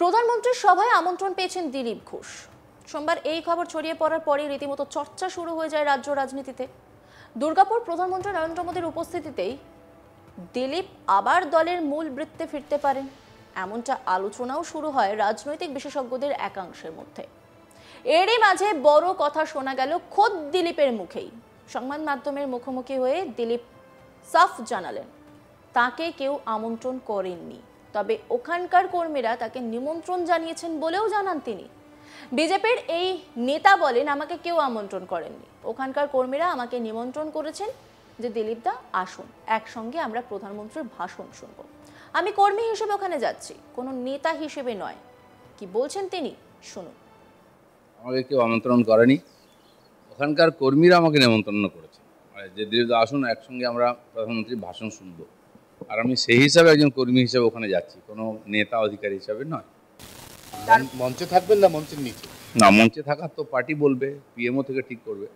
প্রধানমন্ত্রীর সভায় আমন্ত্রণ পেয়েছেন দিলীপ ঘোষ। সোমবার এই খবর ছড়িয়ে পড়ার পরে রীতিমতো চর্চা শুরু হয়ে যায় রাজ্য রাজনীতিতে। দুর্গাপুর প্রধানমন্ত্রী নরেন্দ্র মোদীর উপস্থিতিতেই দিলীপ আবার দলের মূল বৃত্তে ফিরতে পারেন, এমনটা আলোচনাও শুরু হয় রাজনৈতিক বিশেষজ্ঞদের একাংশের মধ্যে। এরই মাঝে বড় কথা শোনা গেল খোদ দিলীপের মুখেই। সংবাদ মাধ্যমের মুখোমুখি হয়ে দিলীপ সাফ জানালেন তাকে কেউ আমন্ত্রণ করেননি, তবে ওখানকার কর্মীরা তাকে নিমন্ত্রণ জানিয়েছেন বলেও জানান তিনি। বিজেপির এই নেতা বলেন, আমাকে কেউ আমন্ত্রণ করেননি, ওখানকার কর্মীরা আমাকে নিমন্ত্রণ করেছেন যে দিলীপ দা আসুন, একসঙ্গে আমরা প্রধানমন্ত্রীর ভাষণ শুনবো। আমি কর্মী হিসেবে ওখানে যাচ্ছি, কোনো নেতা হিসেবে নয়। কি বলছেন তিনি শুনুন। আমাকে কেউ আমন্ত্রণ করেনি, ওখানকার কর্মীরা আমাকে নিমন্ত্রণ করেছে যে দিলীপ দা আসুন, একসঙ্গে আমরা প্রধানমন্ত্রীর ভাষণ শুনবো। আর আমি সেই হিসাবে একজন কর্মী হিসেবে ওখানে যাচ্ছি, কোনো নেতা অধিকারী হিসাবে নয়। মঞ্চে থাকবেন না মঞ্চের নিচে? না, মঞ্চে থাকার তো পার্টি বলবে, পিএমও থেকে ঠিক করবে।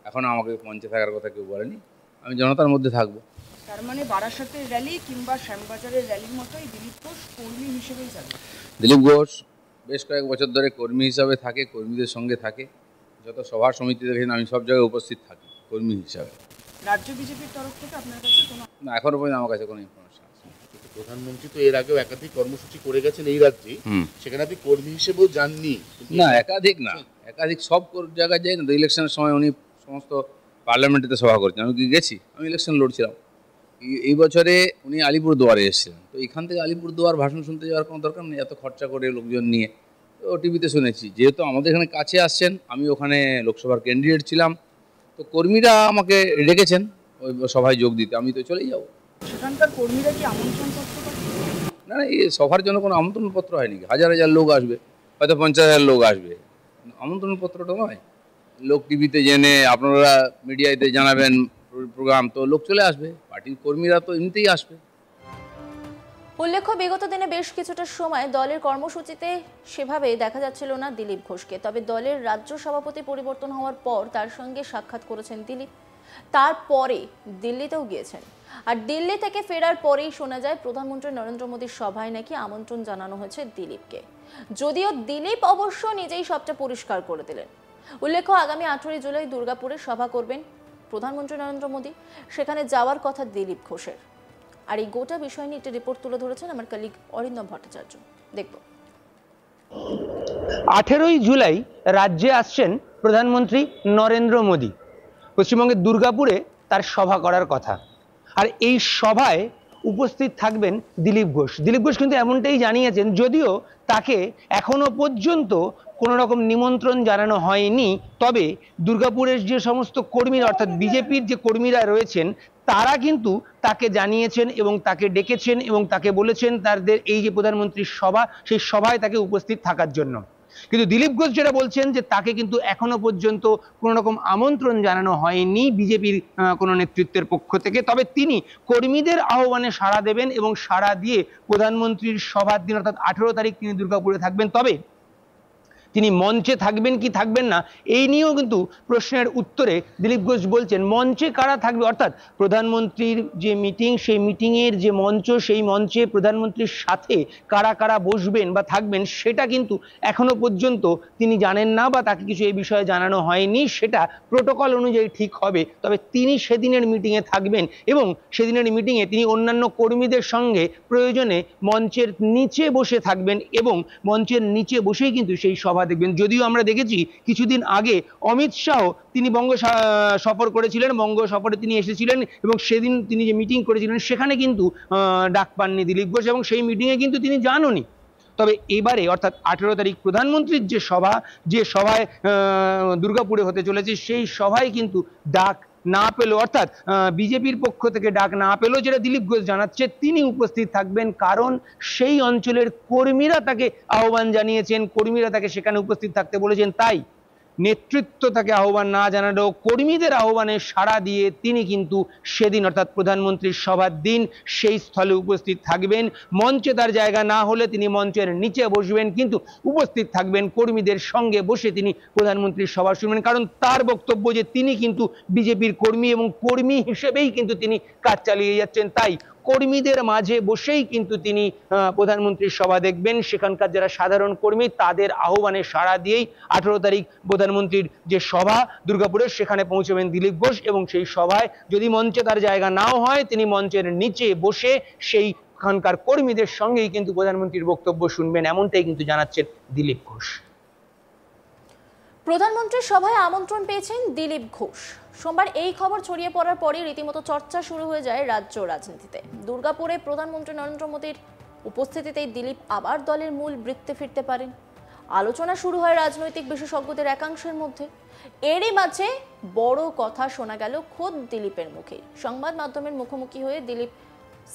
এখন আমাকে মঞ্চে থাকার কথা কেউ বলেনি, আমি জনতার মধ্যে থাকবো। তার মানে বারাসাতের র্যালি কিংবা শ্যামবাজারের র্যালির মতোই দিলীপ ঘোষ কর্মী হিসেবেই যাবে? দিলীপ ঘোষ বেশ কয়েক বছর ধরে কর্মী হিসাবে থাকে, কর্মীদের সঙ্গে থাকে। যত সভা সমিতি দেখেন আমি সব জায়গায় উপস্থিত থাকি কর্মী হিসাবে। রাজ্য বিজেপির তরফ থেকে আপনার কাছে কোনো? না, এখনো পর্যন্ত আমার কাছে কোনো ইনফরমেশন আছে। প্রধানমন্ত্রী তো এর আগেও একাধিক কর্মসূচি করে গেছেন এই রাজ্যে, সেখানে আপনি কর্মী হিসেবেও যাননি? না, একাধিক না, একাধিক সব জায়গায় যাই না তো। ইলেকশনের সময় উনি সমস্ত পার্লামেন্টেতে সভা করছেন, আমি কি গেছি? আমি ইলেকশন লড়ছিলাম। এই বছরে উনি আলিপুরদুয়ারে এসেছিলেন, তো এখান থেকে আলিপুরদুয়ার ভাষণ শুনতে যাওয়ার কোনো দরকার নেই, এত খরচা করে লোকজন নিয়ে। তো টিভিতে শুনেছি, যেহেতু আমাদের এখানে কাছে আসছেন, আমি ওখানে লোকসভার ক্যান্ডিডেট ছিলাম, তো কর্মীরা আমাকে ডেকেছেন ওই সভায় যোগ দিতে, আমি তো চলেই যাবো। সেখানকার কর্মীরা কি আমন্ত্রণ পত্র পাঠিয়েছে? না, এই সভার জন্য কোনো আমন্ত্রণপত্র হয়নি। হাজার হাজার লোক আসবে, হয়তো 50,000 লোক আসবে, আমন্ত্রণপত্রটা নয়। লোক টিভিতে জেনে আপনারা মিডিয়াতে জানাবেন প্রোগ্রাম, তো লোক চলে আসবে, পার্টির কর্মীরা তো এমনিতেই আসবে। উল্লেখ্য, বিগত দিনে বেশ কিছুটা সময় দলের কর্মসূচিতে সেভাবে দেখা যাচ্ছিল না দিলীপ ঘোষকে, তবে দলের রাজ্য সভাপতি পরিবর্তন হওয়ার পর তার সঙ্গে সাক্ষাৎ করেছেন দিলীপ। তারপরে দিল্লিতেও গিয়েছেন, আর দিল্লি থেকে ফেরার পরেই শোনা যায় প্রধানমন্ত্রী নরেন্দ্র মোদীর সভায় নাকি আমন্ত্রণ জানানো হয়েছে দিলীপকে। যদিও দিলীপ অবশ্য নিজেই সবটা পরিষ্কার করে দিলেন। উল্লেখ্য, আগামী 18 জুলাই দুর্গাপুরে সভা করবেন প্রধানমন্ত্রী নরেন্দ্র মোদী, সেখানে যাওয়ার কথা দিলীপ ঘোষের। আর এই গোটা বিষয় নিয়ে একটি রিপোর্ট তুলে ধরেছেন আমার কলিগ অরিন্দম ভট্টাচার্য। দেখব। 18 জুলাই রাজ্যে আসছেন প্রধানমন্ত্রী নরেন্দ্র মোদী। পশ্চিমবঙ্গের দুর্গাপুরে তার সভা করার কথা, আর এই সভায় উপস্থিত থাকবেন দিলীপ ঘোষ। দিলীপ ঘোষ কিন্তু এমনটাই জানিয়েছেন, যদিও তাকে এখনো পর্যন্ত কোনো রকম নিমন্ত্রণ জানানো হয়নি, তবে দুর্গাপুরের যে সমস্ত কর্মীরা অর্থাৎ বিজেপির যে কর্মীরা রয়েছেন তারা কিন্তু তাকে জানিয়েছেন এবং তাকে ডেকেছেন এবং তাকে বলেছেন তাদের এই যে প্রধানমন্ত্রীর সভা, সেই সভায় তাকে উপস্থিত থাকার জন্য। কিন্তু দিলীপ ঘোষ যেটা বলছেন যে তাকে কিন্তু এখনো পর্যন্ত কোনো রকম আমন্ত্রণ জানানো হয়নি বিজেপির কোনো নেতৃত্বের পক্ষ থেকে, তবে তিনি কর্মীদের আহ্বানে সাড়া দেবেন এবং সাড়া দিয়ে প্রধানমন্ত্রীর সভার দিন অর্থাৎ 18 তারিখ তিনি দুর্গাপুরে থাকবেন। তবে তিনি মঞ্চে থাকবেন কি থাকবেন না এই নিয়েও কিন্তু প্রশ্নের উত্তরে দিলীপ ঘোষ বলছেন মঞ্চে কারা থাকবে, অর্থাৎ প্রধানমন্ত্রীর যে মিটিং সেই মিটিংয়ের যে মঞ্চ, সেই মঞ্চে প্রধানমন্ত্রীর সাথে কারা কারা বসবেন বা থাকবেন সেটা কিন্তু এখনো পর্যন্ত তিনি জানেন না বা তাকে কিছু এই বিষয়ে জানানো হয়নি, সেটা প্রোটোকল অনুযায়ী ঠিক হবে। তবে তিনি সেদিনের মিটিংয়ে থাকবেন এবং সেদিনের মিটিংয়ে তিনি অন্যান্য কর্মীদের সঙ্গে প্রয়োজনে মঞ্চের নিচে বসে থাকবেন এবং মঞ্চের নিচে বসেই কিন্তু সেই সভা দেখবেন। যদিও আমরা দেখেছি কিছুদিন আগে অমিত শাহ তিনি বঙ্গ সফর করেছিলেন, বঙ্গ সফরে তিনি এসেছিলেন এবং সেদিন তিনি যে মিটিং করেছিলেন সেখানে কিন্তু ডাক পাননি দিলীপ ঘোষ এবং সেই মিটিংয়ে কিন্তু তিনি যাননি। তবে এবারে অর্থাৎ 18 তারিখ প্রধানমন্ত্রীর যে সভা, যে সভায় দুর্গাপুরে হতে চলেছে, সেই সভায় কিন্তু ডাক না পেল, অর্থাৎ বিজেপির পক্ষ থেকে ডাক না পেল, যেটা দিলীপ ঘোষ জানাচ্ছে তিনি উপস্থিত থাকবেন, কারণ সেই অঞ্চলের কর্মীরা তাকে আহ্বান জানিয়েছেন, কর্মীরা তাকে সেখানে উপস্থিত থাকতে বলেছেন। তাই নেতৃত্ব তাকে আহ্বান না জানালেও কর্মীদের আহ্বানে সাড়া দিয়ে তিনি কিন্তু সেদিন অর্থাৎ প্রধানমন্ত্রীর সভার দিন সেই স্থলে উপস্থিত থাকবেন। মঞ্চে তার জায়গা না হলে তিনি মঞ্চের নিচে বসবেন, কিন্তু উপস্থিত থাকবেন, কর্মীদের সঙ্গে বসে তিনি প্রধানমন্ত্রীর সভা শুনবেন, কারণ তার বক্তব্য যে তিনি কিন্তু বিজেপির কর্মী এবং কর্মী হিসেবেই কিন্তু তিনি কাজ চালিয়ে যাচ্ছেন। তাই কর্মীদের মাঝে বসেই কিন্তু তিনি প্রধানমন্ত্রীর সভা দেখবেন। সেখানকার যারা সাধারণ কর্মী তাদের আহ্বানে সাড়া দিয়েই 18 তারিখ প্রধানমন্ত্রীর যে সভা দুর্গাপুরের সেখানে পৌঁছবেন দিলীপ ঘোষ, এবং সেই সভায় যদি মঞ্চে তার জায়গা নাও হয় তিনি মঞ্চের নিচে বসে সেইখানকার কর্মীদের সঙ্গেই কিন্তু প্রধানমন্ত্রীর বক্তব্য শুনবেন, এমনটাই কিন্তু জানাচ্ছেন দিলীপ ঘোষ। প্রধানমন্ত্রীর সভায় আমন্ত্রণ পেয়েছেন দিলীপ ঘোষ। সোমবার এই খবর ছড়িয়ে পড়ার পরই রীতিমতো চর্চা শুরু হয়ে যায় রাজ্য রাজনীতিতে। দুর্গাপুরে প্রধানমন্ত্রী নরেন্দ্র মোদীর উপস্থিতিতেই দিলীপ আবার দলের মূল বৃত্তে ফিরতে পারেন। আলোচনা শুরু হয় রাজনৈতিক বিশেষজ্ঞদের একাংশের মধ্যে। এরই মাঝে বড় কথা শোনা গেল খোদ দিলীপের মুখে। সংবাদ মাধ্যমের মুখোমুখি হয়ে দিলীপ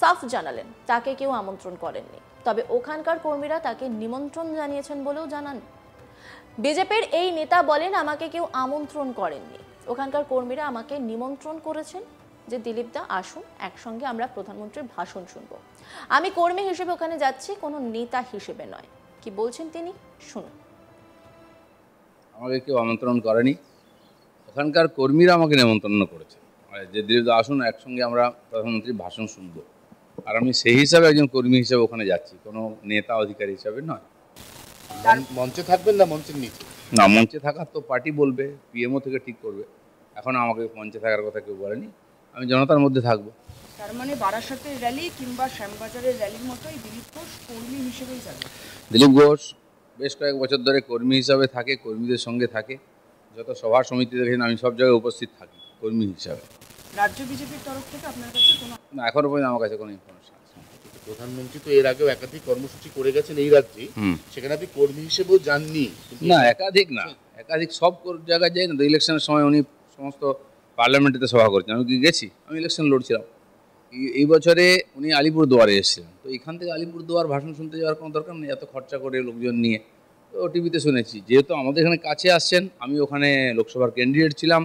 সাফ জানালেন তাকে কেউ আমন্ত্রণ করেননি, তবে ওখানকার কর্মীরা তাকে নিমন্ত্রণ জানিয়েছেন বলেও জানান। বিজেপির এই নেতা বলেন, আমাকে কেউ আমন্ত্রণ করেননি, ওখানকার কর্মীরা আমাকে নিমন্ত্রণ করেছেন যে দিলীপ দা আসুন, একসঙ্গে আমরা প্রধানমন্ত্রীর ভাষণ শুনবো। আমি কর্মী হিসেবে ওখানে যাচ্ছি, কোনো নেতা হিসেবে নয়। কি বলছেন তিনি, শুনুন। আমাকে কেউ আমন্ত্রণ করেনি, ওখানকার কর্মীরা আমাকে নিমন্ত্রণ করেছে যে দিলীপ দা আসুন, একসঙ্গে আমরা প্রধানমন্ত্রীর ভাষণ শুনবো। আর আমি সেই হিসাবে একজন কর্মী হিসেবে ওখানে যাচ্ছি, কোনো নেতা অধিকারী হিসাবে নয়। মঞ্চে থাকবেন না মঞ্চের নিচে? না, মঞ্চে থাকার তো পার্টি বলবে, পিএমও থেকে ঠিক করবে। এখন আমাকে মঞ্চে থাকার কথা কেউ বলেনি, আমি জনতার মধ্যে থাকবো। তার মানে বারাসাতের র্যালি কিংবা শ্যামবাজারের র্যালির মতোই দিলীপ ঘোষ কর্মী হিসেবেই যাবে। দিলীপ ঘোষ বেশ কয়েক বছর ধরে কর্মী হিসাবে থাকে, কর্মীদের সঙ্গে থাকে। যত সভা সমিতি দেখেন আমি সব জায়গায় উপস্থিত থাকি কর্মী হিসাবে। রাজ্য বিজেপির তরফ থেকে আপনার কাছে কোনো? না, এখনো পর্যন্ত আমার কাছে কোনো ইনফরমেশন আছে না। প্রধানমন্ত্রী তো এর আগেও একাধিক কর্মসূচি করে গেছেন এই রাজ্যে, সেখানে আপনি কর্মী হিসেবেও যাননি? না, একাধিক না, একাধিক সব জায়গায় যাই না তো। ইলেকশনের সময় উনি সমস্ত পার্লামেন্টেতে সভা করেছেন, আমি কি গেছি? আমি ইলেকশন লড়ছিলাম। এই বছরে উনি আলিপুরদুয়ারে এসেছিলেন, তো এখান থেকে আলিপুরদুয়ার ভাষণ শুনতে যাওয়ার কোনো দরকার নেই, এত খরচা করে লোকজন নিয়ে। তো টিভিতে শুনেছি, যেহেতু আমাদের এখানে কাছে আসছেন, আমি ওখানে লোকসভার ক্যান্ডিডেট ছিলাম,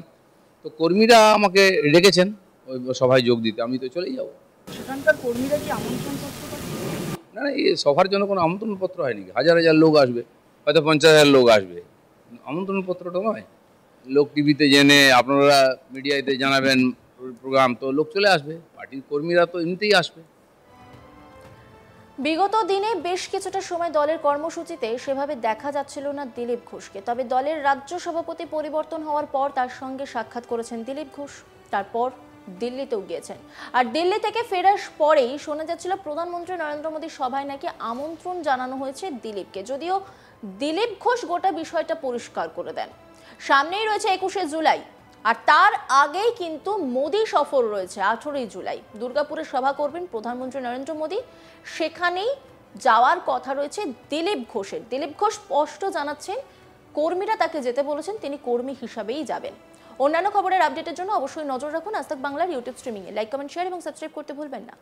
তো কর্মীরা আমাকে ডেকেছেন ওই সভায় যোগ দিতে, আমি তো চলেই যাবো। সেখানকার কর্মীরা কি আমন্ত্রণ পত্র পাঠিয়েছে? না না, এই সভার জন্য কোনো আমন্ত্রণপত্র হয় নাকি? হাজার হাজার লোক আসবে, হয়তো 50,000 লোক আসবে, আমন্ত্রণপত্রটা নয়। লোক টিভিতে জেনে, আপনারা মিডিয়াতে জানাবেন প্রোগ্রাম, তো লোক চলে আসবে, পার্টির কর্মীরা তো এমনিতেই আসবে। বিগত দিনে বেশ কিছুটা সময় দলের কর্মসূচিতে সেভাবে দেখা যাচ্ছিল না দিলীপ ঘোষকে, তবে দলের রাজ্য সভাপতি পরিবর্তন হওয়ার পর তার সঙ্গে সাক্ষাৎ করেছেন দিলীপ ঘোষ। তারপর দিল্লিতেও গিয়েছেন, আর দিল্লি থেকে ফেরার পরেই শোনা যাচ্ছিল প্রধানমন্ত্রী নরেন্দ্র মোদীর সভায় নাকি আমন্ত্রণ জানানো হয়েছে দিলীপকে। যদিও দিলীপ ঘোষ গোটা বিষয়টা পরিষ্কার করে দেন। সামনেই রয়েছে 21শে জুলাই, আর তার আগেই কিন্তু মোদী সফর রয়েছে 18ই জুলাই। দুর্গাপুরে সভা করবেন প্রধানমন্ত্রী নরেন্দ্র মোদী, সেখানেই যাওয়ার কথা রয়েছে দিলীপ ঘোষের। দিলীপ ঘোষ স্পষ্ট জানাচ্ছেন কর্মীরা তাকে যেতে বলেছেন, তিনি কর্মী হিসাবেই যাবেন। অন্যান্য খবরের আপডেটের জন্য অবশ্যই নজর রাখুন আজ তাক বাংলার ইউটিউব স্ট্রিমিংয়ে। লাইক, কমেন্ট, শেয়ার এবং সাবস্ক্রাইব করতে ভুলবেন না।